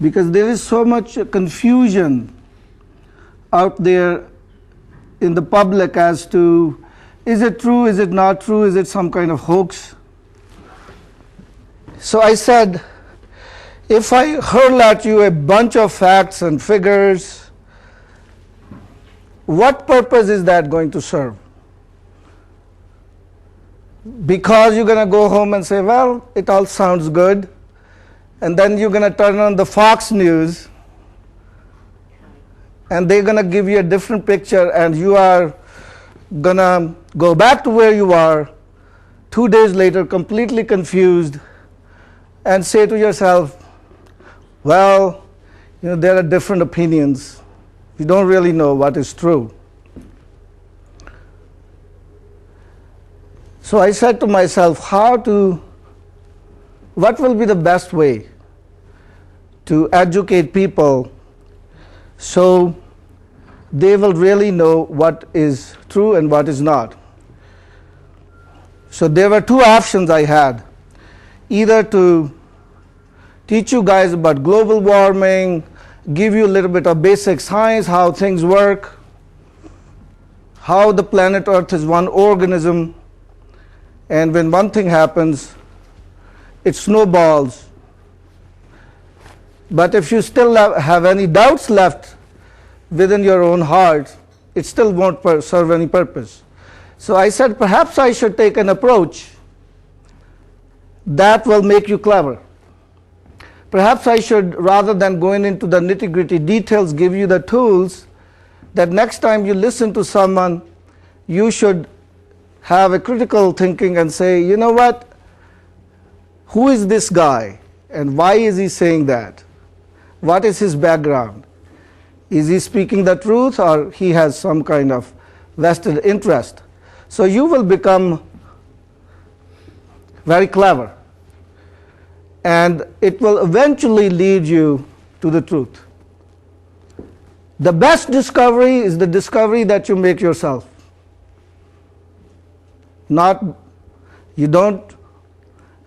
because there is so much confusion out there in the public as to, is it true, is it not true, is it some kind of hoax? So I said, if I hurl at you a bunch of facts and figures, what purpose is that going to serve? Because you're going to go home and say, well, it all sounds good, and then you're going to turn on the Fox News, and they're going to give you a different picture, and you are going to go back to where you are 2 days later, completely confused, and say to yourself, well, there are different opinions. You don't really know what is true. So I said to myself, what will be the best way to educate people so they will really know what is true and what is not? So there were two options I had. Either to teach you guys about global warming, give you a little bit of basic science, how things work, how the planet Earth is one organism, and when one thing happens, it snowballs. But if you still have any doubts left within your own heart, it still won't serve any purpose. So I said, perhaps I should take an approach that will make you clever. Perhaps I should, rather than going into the nitty-gritty details, give you the tools that next time you listen to someone, you should have a critical thinking and say, you know what, who is this guy and why is he saying that? What is his background? Is he speaking the truth, or he has some kind of vested interest? So you will become very clever, and it will eventually lead you to the truth. The best discovery is the discovery that you make yourself. You don't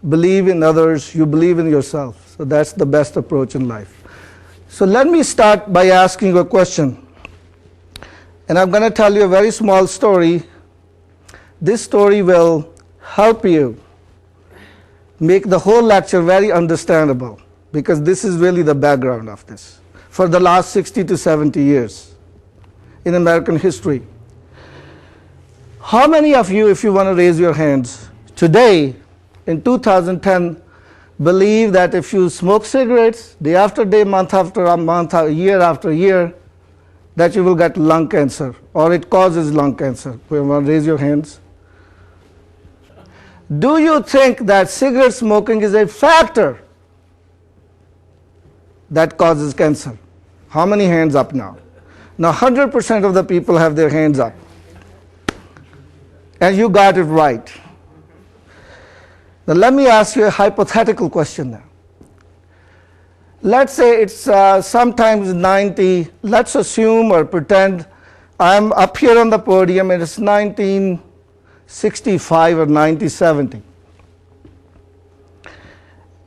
believe in others, you believe in yourself. So that's the best approach in life. So let me start by asking you a question. And I'm going to tell you a very small story. This story will help you make the whole lecture very understandable, because this is really the background of this for the last 60 to 70 years in American history. How many of you, if you want to raise your hands, today in 2010 believe that if you smoke cigarettes day after day, month after month, year after year, that you will get lung cancer, or it causes lung cancer? You want to raise your hands? Do you think that cigarette smoking is a factor that causes cancer? How many hands up now? Now 100% of the people have their hands up. And you got it right. Now let me ask you a hypothetical question now. Let's say it's sometimes 90, let's assume or pretend I'm up here on the podium and it's 1965 or 1970.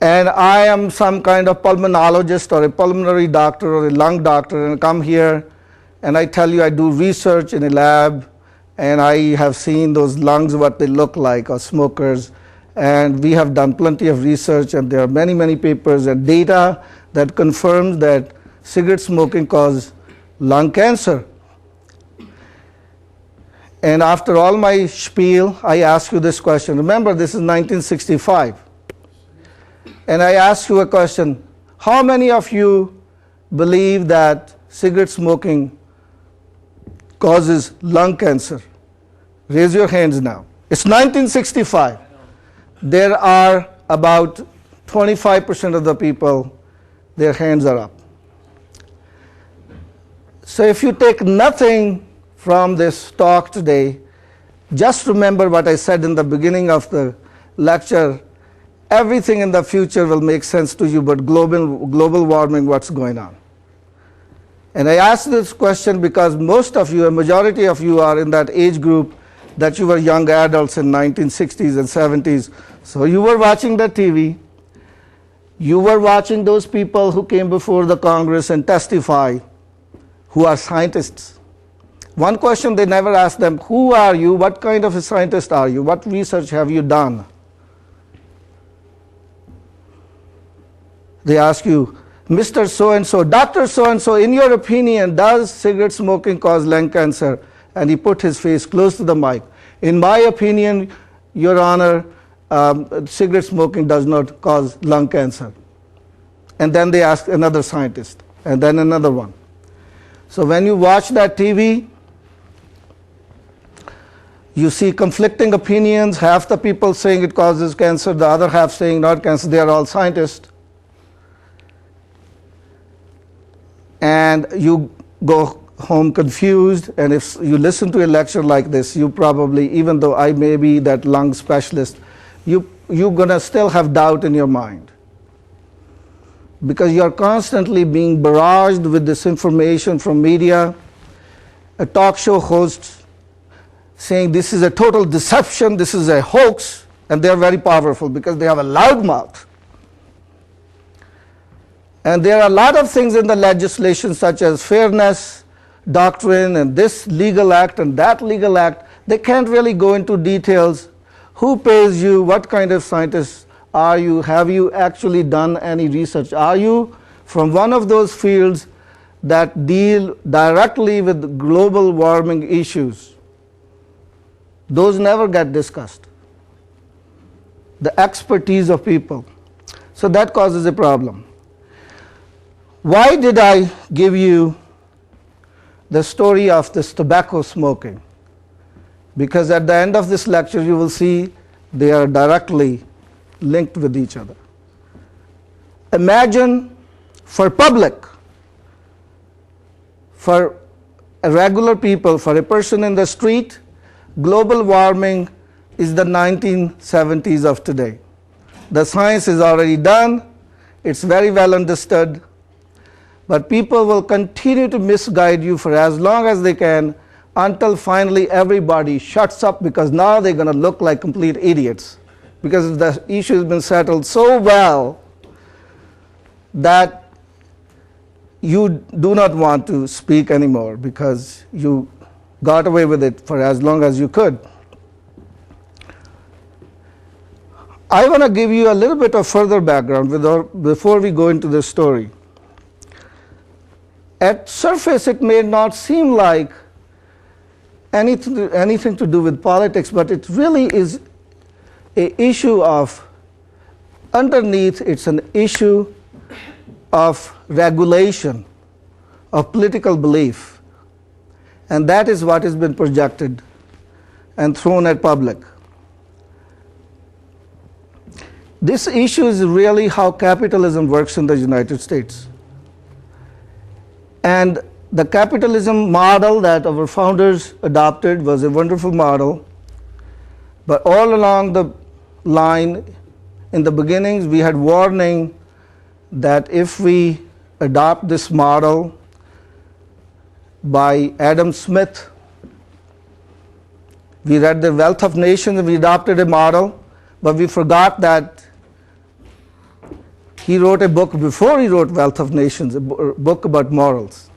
And I am some kind of pulmonologist or a pulmonary doctor or a lung doctor, and I come here and I tell you I do research in a lab, and I have seen those lungs, what they look like, or smokers, and we have done plenty of research, and there are many, many papers and data that confirms that cigarette smoking causes lung cancer. And after all my spiel, I ask you this question. Remember, this is 1965. And I ask you a question. How many of you believe that cigarette smoking causes lung cancer? Raise your hands now. It's 1965. There are about 25% of the people, their hands are up. So if you take nothing from this talk today, just remember what I said in the beginning of the lecture. Everything in the future will make sense to you, but global warming, what's going on? And I ask this question because most of you, a majority of you, are in that age group that you were young adults in 1960s and 70s. So you were watching the TV, You were watching those people who came before the Congress and testify, who are scientists. One question they never asked them, who are you? What kind of a scientist are you? What research have you done? They ask you, Mr. So-and-so, Dr. So-and-so, in your opinion, does cigarette smoking cause lung cancer? And he put his face close to the mic. In my opinion, Your Honor, cigarette smoking does not cause lung cancer. And then they ask another scientist, and then another one. So when you watch that TV, you see conflicting opinions, half the people saying it causes cancer, the other half saying not cancer. They are all scientists. And you go home confused, and if you listen to a lecture like this, you probably, even though I may be that lung specialist, you're going to still have doubt in your mind. Because you're constantly being barraged with this information from media, a talk show host saying this is a total deception, this is a hoax, and they're very powerful because they have a loud mouth. And there are a lot of things in the legislation such as fairness doctrine and this legal act and that legal act. They can't really go into details. Who pays you? What kind of scientist are you? Have you actually done any research? Are you from one of those fields that deal directly with global warming issues? Those never get discussed. The expertise of people. So that causes a problem. Why did I give you the story of this tobacco smoking? Because at the end of this lecture you will see they are directly linked with each other. Imagine for public, for regular people, for a person in the street, global warming is the 1970s of today. The science is already done, it's very well understood, but people will continue to misguide you for as long as they can until finally everybody shuts up, because now they're going to look like complete idiots, because the issue has been settled so well that you do not want to speak anymore because you got away with it for as long as you could. I want to give you a little bit of further background before we go into this story. At surface, it may not seem like anything to do with politics, but it really is an issue of, underneath, it's an issue of regulation, of political belief. And that is what has been projected and thrown at public. This issue is really how capitalism works in the United States. And the capitalism model that our founders adopted was a wonderful model, but all along the line, in the beginnings, we had warning that if we adopt this model by Adam Smith, we read The Wealth of Nations and we adopted a model, but we forgot that he wrote a book before he wrote Wealth of Nations, a book about morals.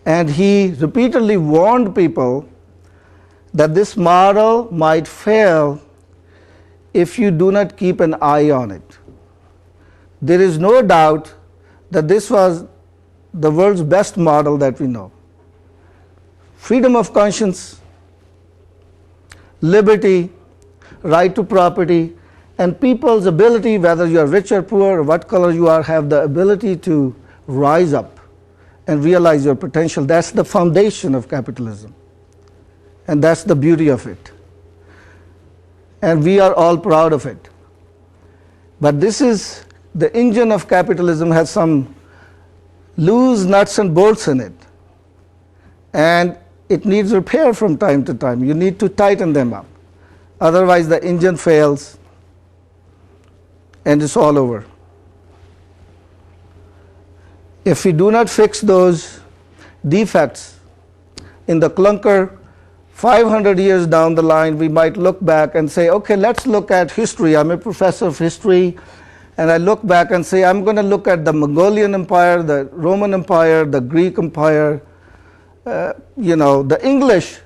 And he repeatedly warned people that this model might fail if you do not keep an eye on it. There is no doubt that this was the world's best model that we know. Freedom of conscience, liberty, right to property, and people's ability, whether you are rich or poor or what color you are, have the ability to rise up and realize your potential. That's the foundation of capitalism. And that's the beauty of it. And we are all proud of it. But this is, the engine of capitalism has some loose nuts and bolts in it. And it needs repair from time to time. You need to tighten them up. Otherwise the engine fails and it's all over. If we do not fix those defects in the clunker, 500 years down the line, we might look back and say, okay, let's look at history. I'm a professor of history, and I look back and say, I'm going to look at the Mongolian Empire, the Roman Empire, the Greek Empire, the English,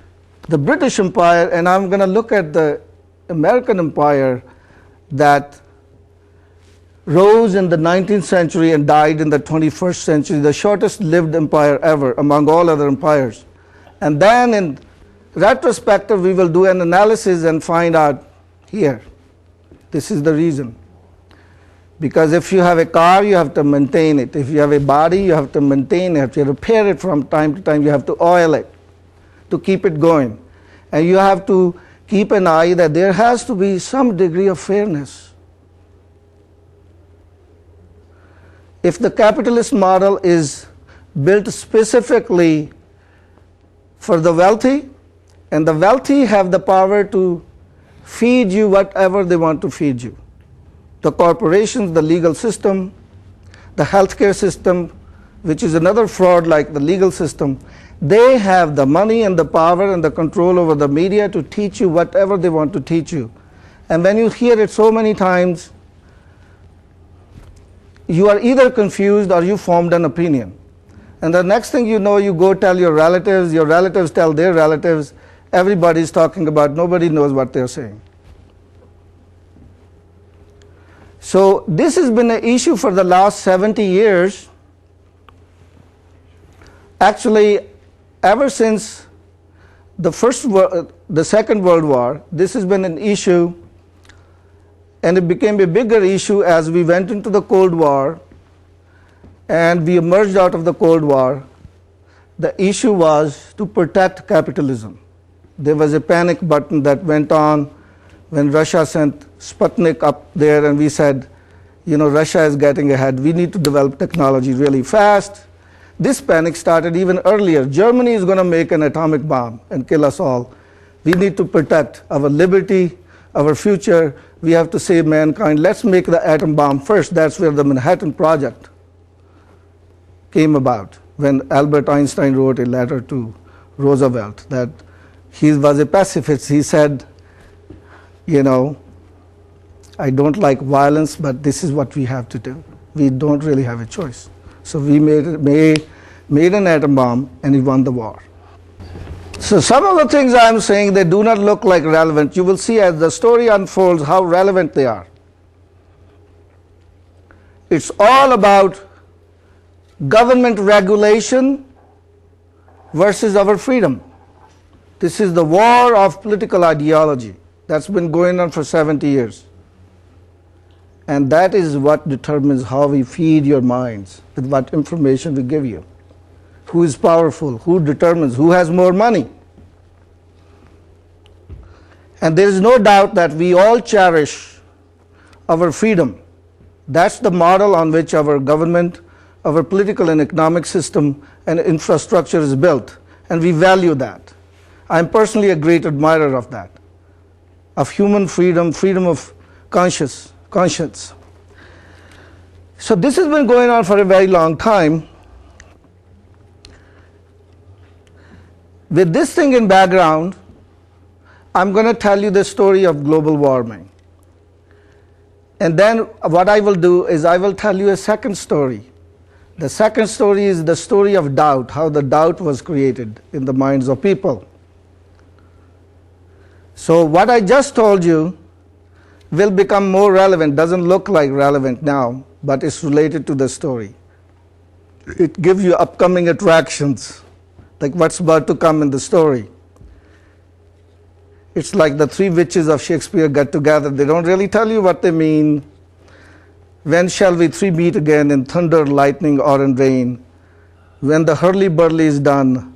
the British Empire, and I'm going to look at the American Empire that rose in the 19th century and died in the 21st century, the shortest lived empire ever among all other empires. And then in retrospective, we will do an analysis and find out here, this is the reason. Because if you have a car, you have to maintain it. If you have a body, you have to maintain it. You have to repair it from time to time. You have to oil it to keep it going. And you have to keep an eye that there has to be some degree of fairness. If the capitalist model is built specifically for the wealthy, and the wealthy have the power to feed you whatever they want to feed you. The corporations, the legal system, the healthcare system, which is another fraud like the legal system, they have the money and the power and the control over the media to teach you whatever they want to teach you. And when you hear it so many times, you are either confused or you formed an opinion. And the next thing you know, you go tell your relatives tell their relatives, everybody's talking about, nobody knows what they're saying. So this has been an issue for the last 70 years. Actually, ever since the Second World War, this has been an issue, and it became a bigger issue as we went into the Cold War and we emerged out of the Cold War. The issue was to protect capitalism. There was a panic button that went on when Russia sent Sputnik up there, and we said, Russia is getting ahead. We need to develop technology really fast. This panic started even earlier. Germany is going to make an atomic bomb and kill us all. We need to protect our liberty, our future. We have to save mankind. Let's make the atom bomb first. That's where the Manhattan Project came about, when Albert Einstein wrote a letter to Roosevelt that he was a pacifist. He said, I don't like violence, but this is what we have to do. We don't really have a choice. So we made an atom bomb, and he won the war. So some of the things I'm saying, they do not look like relevant. You will see as the story unfolds how relevant they are. It's all about government regulation versus our freedom. This is the war of political ideology that's been going on for 70 years. And that is what determines how we feed your minds, with what information we give you. Who is powerful? Who determines? Who has more money? And there is no doubt that we all cherish our freedom. That's the model on which our government, our political and economic system and infrastructure is built. And we value that. I'm personally a great admirer of that, of human freedom, freedom of conscience. So this has been going on for a very long time. With this thing in background, I'm going to tell you the story of global warming. And then what I will do is I will tell you a second story. The second story is the story of doubt, how the doubt was created in the minds of people. So what I just told you will become more relevant, doesn't look like relevant now, but it's related to the story. It gives you upcoming attractions, like what's about to come in the story. It's like the three witches of Shakespeare get together. They don't really tell you what they mean. When shall we three meet again in thunder, lightning, or in rain? When the hurly-burly is done,